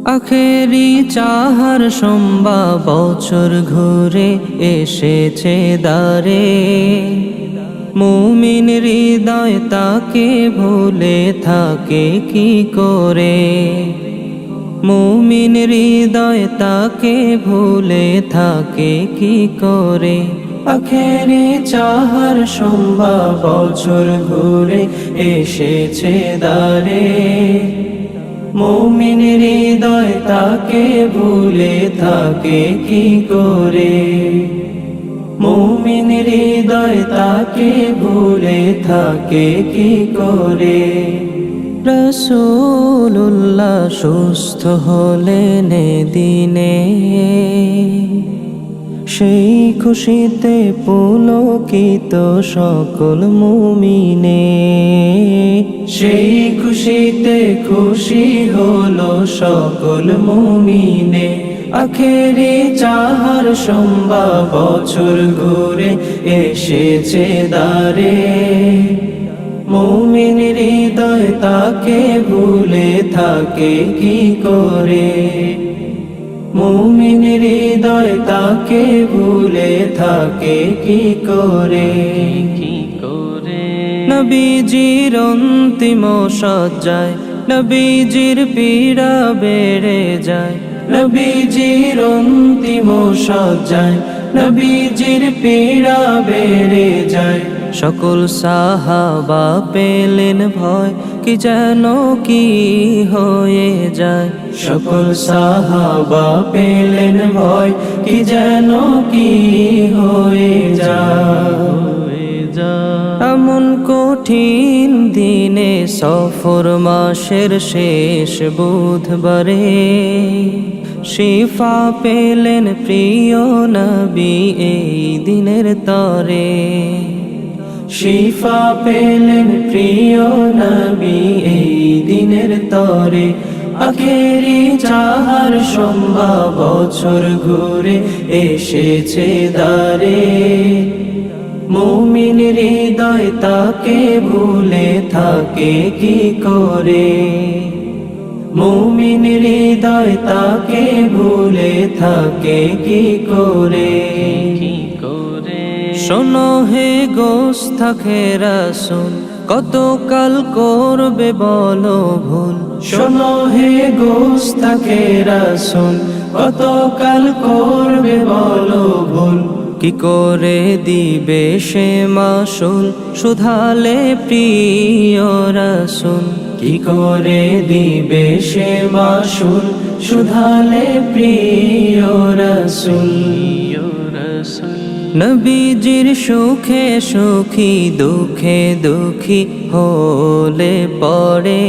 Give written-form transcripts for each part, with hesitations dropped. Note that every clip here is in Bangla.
আখেরি চাহার সম্বা বছর ঘুরে এসেছে দ্বারে, মুমিন হৃদয় তাকে ভুলে থাকে কি করে, মুমিন হৃদয় তাকে ভুলে থাকে কি করে। আখেরি চাহার সম্বা বছর ঘুরে এসেছে দ্বারে, মুমিন হৃদয় তাকে ভুলে থাকে কি করে, মুমিন হৃদয় তাকে ভুলে থাকে কি করে। রাসূলুল্লাহ সুস্থ হলেন দিনে, সেই খুশিতে পুলকিত সকল মুমিনে, সেই খুশিতে খুশি হলো সকল মুমিনে। আখেরি চাহার সম্বা বছর ঘুরে এসেছে দ্বারে, মুমিন হৃদয় তাকে ভুলে থাকে কি করে, মুমিন হৃদয় তাকে ভুলে থাকে কি করে। নবীজির অন্তিম সজ্জায় নবীজির পীড়া বেড়ে যায়, নবীজির অন্তিম সজ্জায় নবীজির পীড়া বেড়ে যায়। সকল সাহাবা পেলেন ভয়, কি যেন কি হয়ে যায়, সকল সাহাবা পেলেন ভয়, কি যেন কি হয়ে যায়। এমন কঠিন দিনে সফর মাসের শেষ বুধবারে, শিফা পেলেন প্রিয় নবী এই দিনের তরে, শিফা পেলেন প্রিয় নবী এই দিনের তরে। আখেরি চাহার সম্বা বছর ঘুরে এসেছে দ্বারে, মুমিন হৃদয় তাকে ভুলে থাকে কি করে, মুমিন হৃদয় তাকে ভুলে থাকে কি করে। শোনো হে গোস্তাখে রাসূল, কতকাল করবে বলো ভুল, শোনো হে গোস্তাখে রাসূল, কতকাল করবে বলো ভুল। কি করে দিবে সে মাসুল, শুধালে প্রিয় রাসূল, কি করে দিবে সে মাসুল, শুধালে প্রিয় রাসূল। নবীজির সুখে সুখী দুঃখে দুঃখী হলে পড়ে,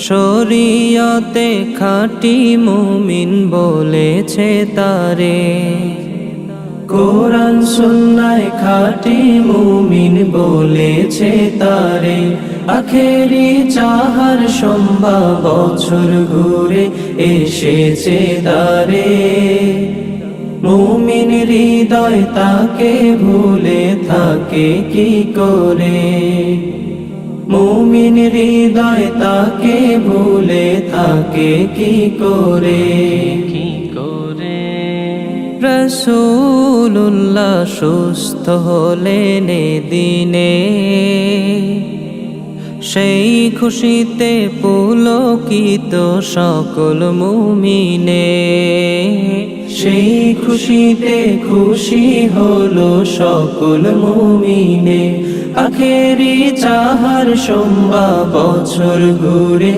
শরীয়তে খাঁটি মুমিন বলেছে তারে, কোরআন সুন্নাহ খাঁটি মুমিন বলেছে তারে। আখেরি চাহার সম্বা বছর ঘুরে এসেছে দ্বারে, মুমিন হৃদয় তাকে ভুলে থাকে কি করে, মুমিন হৃদয় তাকে ভুলে থাকে কি করে। রাসূলুল্লাহ সুস্থ হলেন দিনে, সেই খুশিতে পুলকিত সকল মুমিনে, সেই খুশিতে খুশি হলো সকল মুমিনে। আখেরি চাহার সম্বা বছর ঘুরে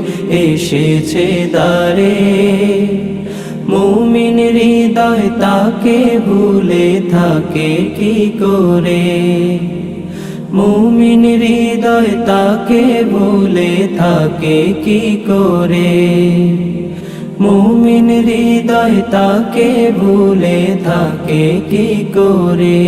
এসেছে দ্বারে, মুমিন হৃদয় তাকে ভুলে থাকে কি করে, মুমিন হৃদয় তাকে ভুলে থাকে কি করে, মুমিন হৃদয় তাকে ভুলে থাকে কি করে।